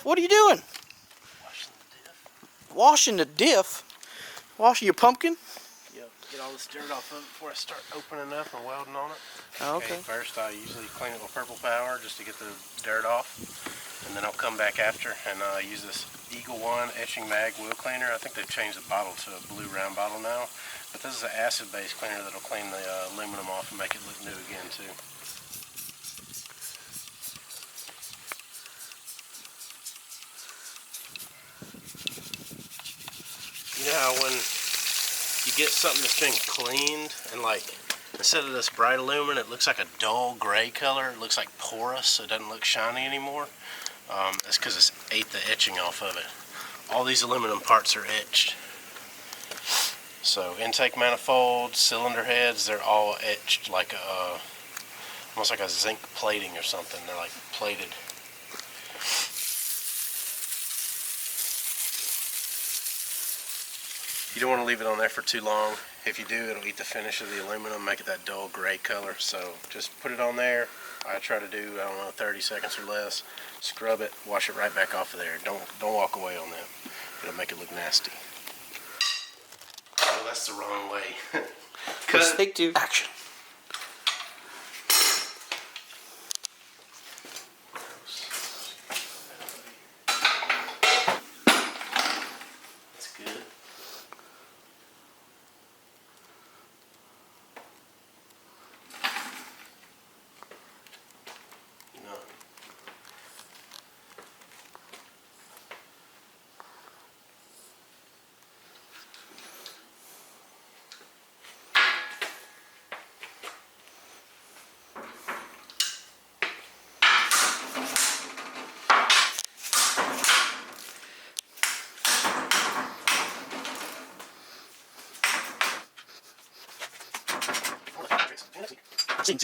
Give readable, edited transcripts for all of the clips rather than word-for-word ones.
What are you doing? Washing the diff. Washing the diff? Washing your pumpkin? Yep. Get all this dirt off of it before I start opening up and welding on it. Oh, okay. First I usually clean it with purple power just to get the dirt off. And then I'll come back after and use this Eagle 1 etching mag wheel cleaner. I think they've changed the bottle to a blue round bottle now. But this is an acid-based cleaner that'll clean the aluminum off and make it look new again too. You know how when you get something that's been cleaned and like instead of this bright aluminum it looks like a dull gray color, it looks like porous, so it doesn't look shiny anymore. That's because it's ate the etching off of it. All these aluminum parts are etched. So intake manifolds, cylinder heads, they're all etched like a, almost like a zinc plating or something. They're like plated. You don't want to leave it on there for too long. If you do, it'll eat the finish of the aluminum, make it that dull gray color. So just put it on there. I try to do, I don't know, 30 seconds or less. Scrub it, wash it right back off of there. Don't walk away on that. It'll make it look nasty. Oh, that's the wrong way. Let's take two. Action. That's good. One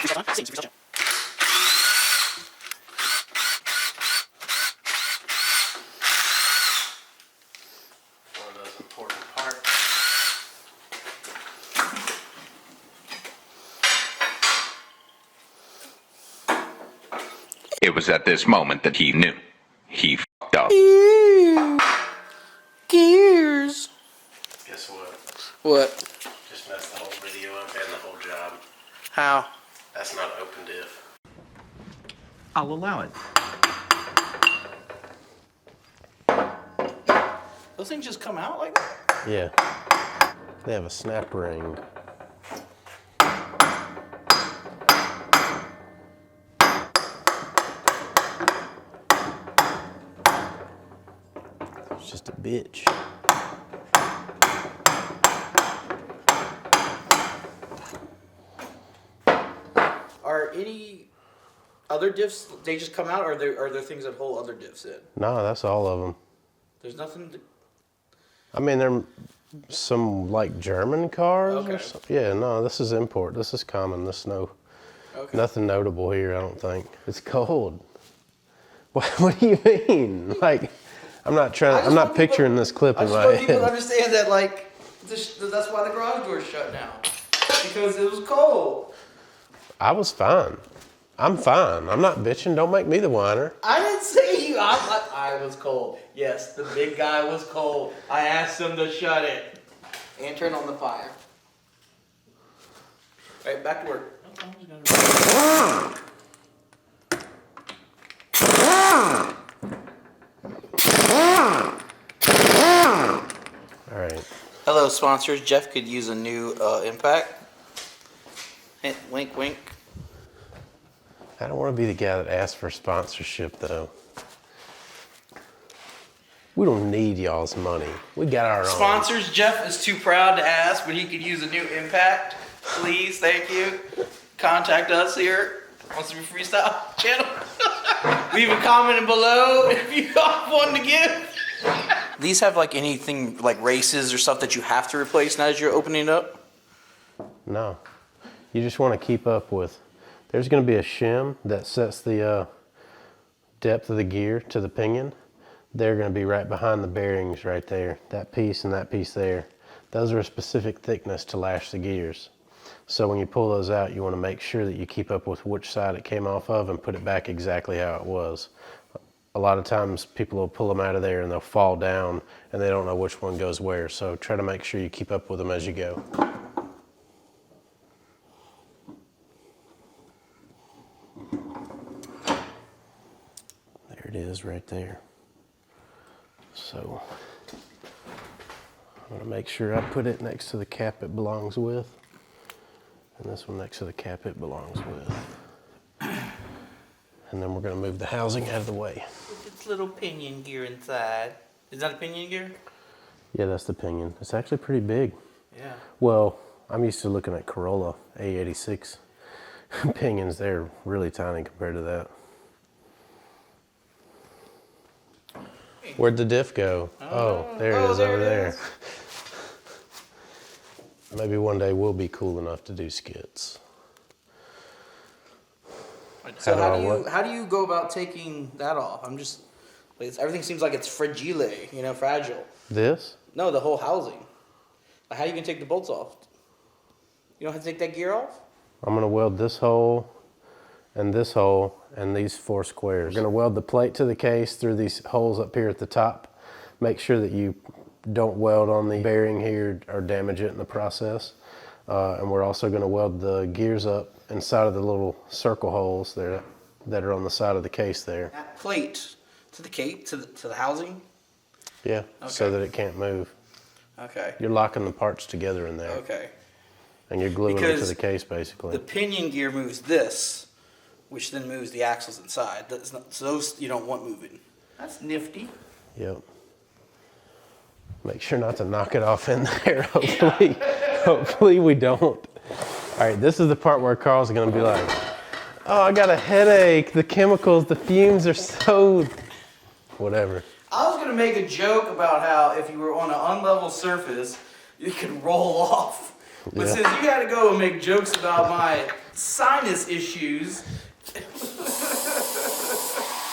of those important parts. It was at this moment that he knew. He fucked up. Gears. Guess what? What? Just messed the whole video up and the whole job. How? That's not open diff. I'll allow it. Those things just come out like that? Yeah. They have a snap ring. It's just a bitch. Are any other diffs, they just come out, or are there things that hold other diffs in? No, that's all of them. There's nothing to... I mean, they're some like German cars Okay. or something. Yeah, no, this is import. This is common. This Okay. nothing notable here, I don't think. It's cold. What do you mean? Like, I'm not picturing this clip in my I just want people to head. understand that, like, that's why the garage door's shut now. Because it was cold. I was fine. I'm fine. I'm not bitching. Don't make me the whiner. I didn't say you. I was cold. Yes, the big guy was cold. I asked him to shut it. And turn on the fire. Right, back to work. All right. Hello, sponsors. Jeff could use a new impact. Hint, wink, wink. I don't want to be the guy that asks for sponsorship, though. We don't need y'all's money. We got our own. Sponsors, Jeff is too proud to ask, but he could use a new impact. Please, thank you. Contact us here on SUPERFREESTYLE channel. Leave a comment below if you got one to give. These have like anything like races or stuff that you have to replace now as you're opening it up? No. You just want to keep up with. There's going to be a shim that sets the depth of the gear to the pinion. They're going to be right behind the bearings right there. That piece and that piece there. Those are a specific thickness to lash the gears. So when you pull those out, you want to make sure that you keep up with which side it came off of and put it back exactly how it was. a lot of times people will pull them out of there and they'll fall down and they don't know which one goes where. So try to make sure you keep up with them as you go. There it is right there. So I'm gonna make sure I put it next to the cap it belongs with, and this one next to the cap it belongs with. And then we're gonna move the housing out of the way. With its little pinion gear inside. Is that a pinion gear? Yeah, that's the pinion. It's actually pretty big. Yeah. Well, I'm used to looking at Corolla A86 pinions. They're really tiny compared to that. Where'd the diff go? Oh, there it is over there. Maybe one day we'll be cool enough to do skits. So how do you go about taking that off? I'm just, everything seems like it's fragile, you know, fragile. This? No, the whole housing. Like, how are you gonna take the bolts off? You don't have to take that gear off? I'm gonna weld this hole and these 4 squares. We're gonna weld the plate to the case through these holes up here at the top. Make sure that you don't weld on the bearing here or damage it in the process. And we're also gonna weld the gears up inside of the little circle holes there that are on the side of the case there. That plate to the cape, to the housing? Yeah, Okay. so that it can't move. Okay. You're locking the parts together in there. Okay. And you're gluing them to Because the case basically. The pinion gear moves this, which then moves the axles inside. So those you don't want moving. That's nifty. Yep. Make sure not to knock it off in there, hopefully. Hopefully we don't. All right, this is the part where Carl's gonna be like, oh, I got a headache. The chemicals, the fumes are so, whatever. I was gonna make a joke about how if you were on an unlevel surface, you could roll off. But Yeah. since you had to go and make jokes about my sinus issues,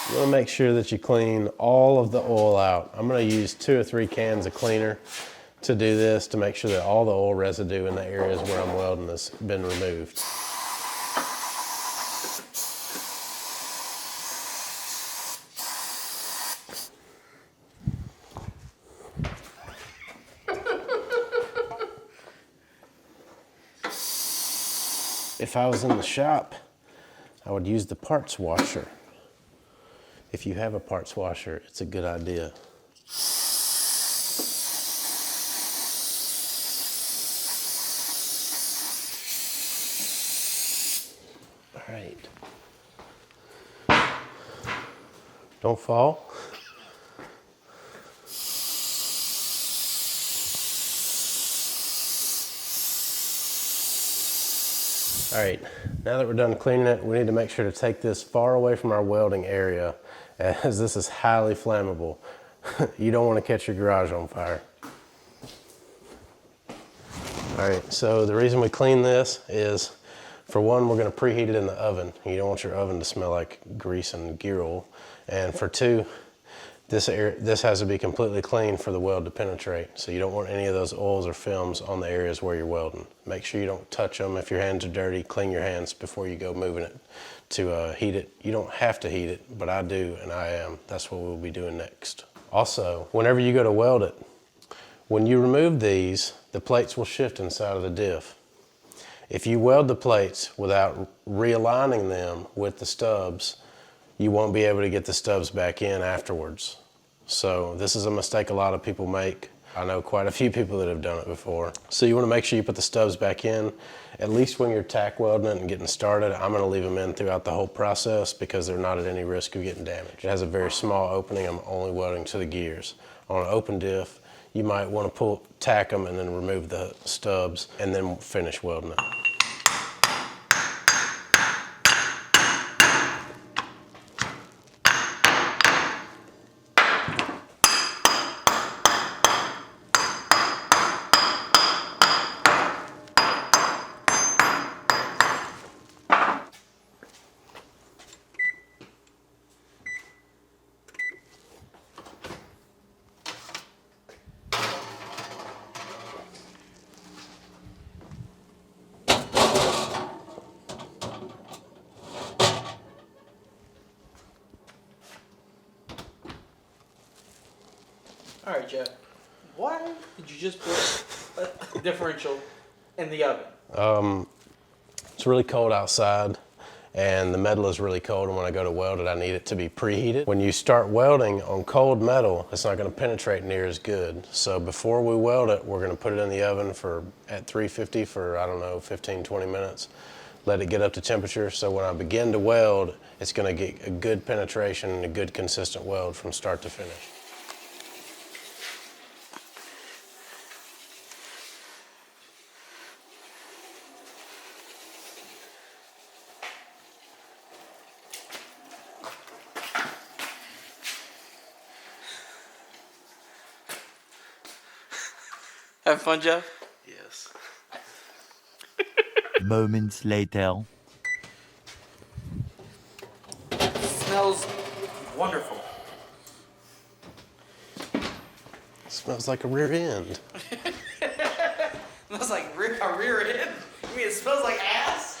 You wanna make sure that you clean all of the oil out. I'm gonna use 2 or 3 cans of cleaner to do this to make sure that all the oil residue in the areas where I'm welding has been removed. If I was in the shop, I would use the parts washer. If you have a parts washer, it's a good idea. All right. Don't fall. All right, now that we're done cleaning it, we need to make sure to take this far away from our welding area, as this is highly flammable. You don't want to catch your garage on fire. All right, so the reason we clean this is, for one, we're going to preheat it in the oven. You don't want your oven to smell like grease and gear oil. And for two, this has to be completely clean for the weld to penetrate. So you don't want any of those oils or films on the areas where you're welding. Make sure you don't touch them. If your hands are dirty, clean your hands before you go moving it to heat it. You don't have to heat it, but I do and I am. That's what we'll be doing next. Also, whenever you go to weld it, when you remove these, the plates will shift inside of the diff. If you weld the plates without realigning them with the stubs, you won't be able to get the stubs back in afterwards. So this is a mistake a lot of people make. I know quite a few people that have done it before. So you want to make sure you put the stubs back in, at least when you're tack welding it and getting started. I'm going to leave them in throughout the whole process because they're not at any risk of getting damaged. It has a very small opening. I'm only welding to the gears. On an open diff, you might want to tack them and then remove the stubs and then finish welding it. All right, Jeff. Why did you just put a differential in the oven? It's really cold outside and the metal is really cold, and when I go to weld it, I need it to be preheated. When you start welding on cold metal, it's not going to penetrate near as good. So before we weld it, we're going to put it in the oven at 350 for, I don't know, 15, 20 minutes. Let it get up to temperature, so when I begin to weld, it's going to get a good penetration and a good consistent weld from start to finish. Having fun, Jeff? Yes. Moments later. Smells wonderful. It smells like a rear end. Smells like a rear end. You mean it smells like ass?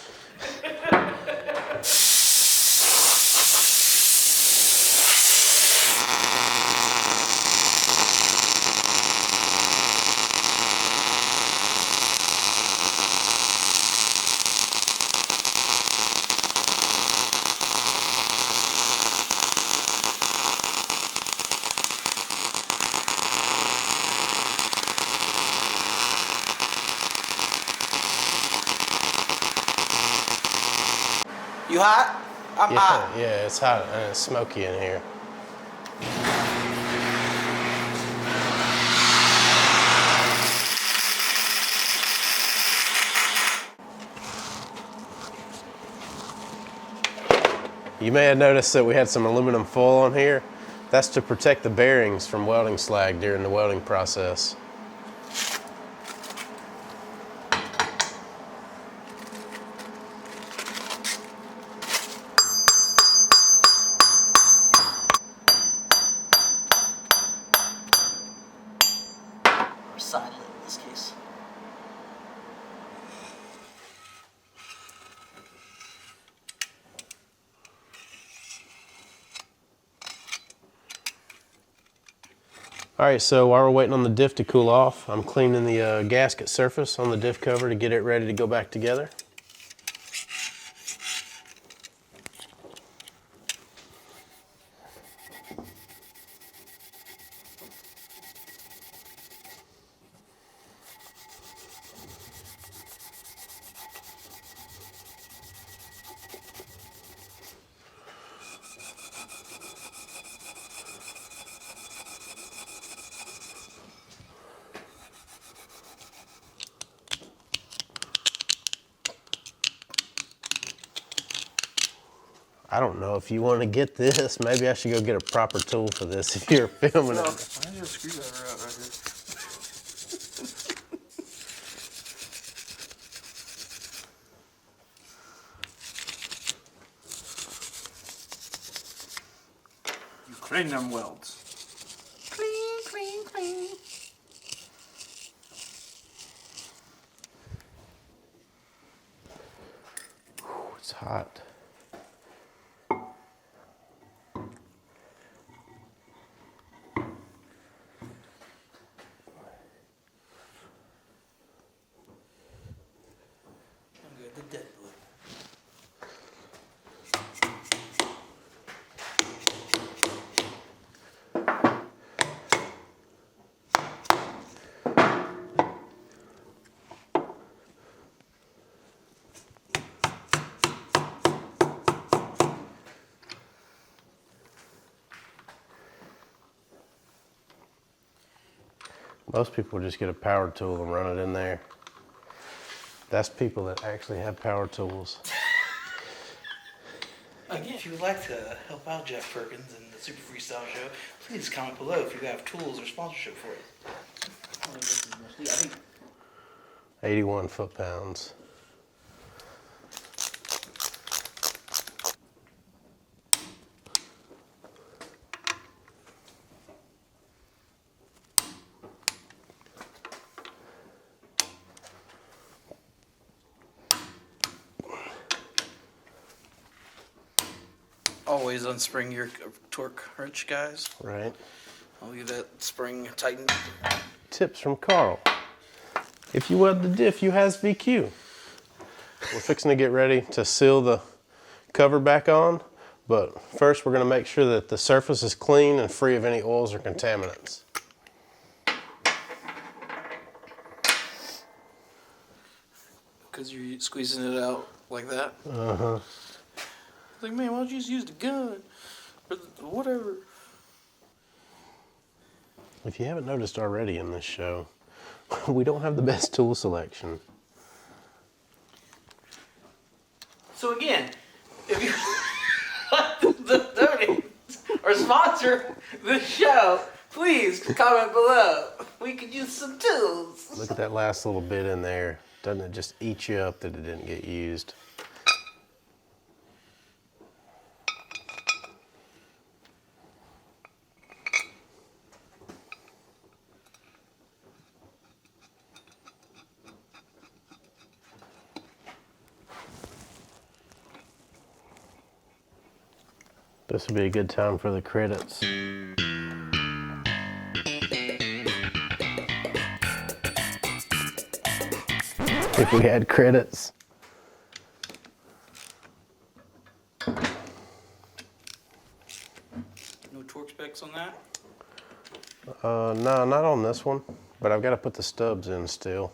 You hot? I'm hot. Yeah, it's hot and it's smoky in here. You may have noticed that we had some aluminum foil on here. That's to protect the bearings from welding slag during the welding process. Silent in this case. All right, so while we're waiting on the diff to cool off, I'm cleaning the gasket surface on the diff cover to get it ready to go back together. I don't know if you want to get this. Maybe I should go get a proper tool for this if you're filming it. Why is your screwdriver out right here? You clean them welds. Clean, clean, clean. It's hot. I'm good. The dead blue. Most people just get a power tool and run it in there. That's people that actually have power tools. Again, if you would like to help out Jeff Perkins and the Super Freestyle Show, please comment below if you have tools or sponsorship for it. 81 foot-pounds. Always unspring your torque wrench, guys. Right. I'll leave that spring tightened. Tips from Carl. If you weld the diff, you has VQ. We're fixing to get ready to seal the cover back on, but first we're going to make sure that the surface is clean and free of any oils or contaminants. Because you're squeezing it out like that? Uh-huh. Like, man, why don't you just use the gun? Or whatever. If you haven't noticed already in this show, we don't have the best tool selection. So again, if you want to donate or sponsor this show, please comment below. We could use some tools. Look at that last little bit in there. Doesn't it just eat you up that it didn't get used? This would be a good time for the credits. If we had credits. No torque specs on that? No, not on this one, but I've got to put the stubs in still.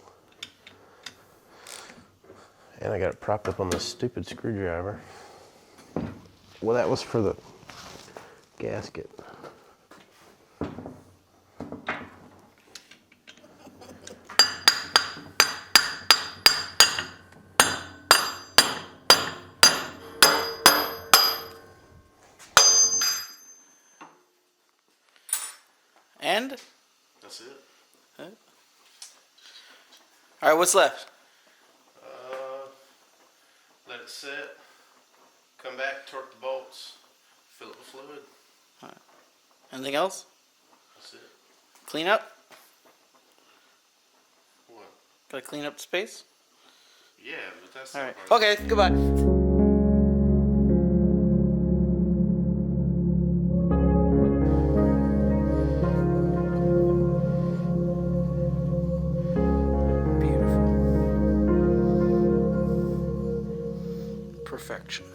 And I got it propped up on this stupid screwdriver. Well, that was for the gasket. And? That's it. All right, what's left? Let it sit. Come back, torque the bolts, fill it with fluid. All right. Anything else? That's it. Clean up? What? Gotta clean up the space? Yeah, but that's All not right. part of Okay, goodbye. Beautiful. Perfection.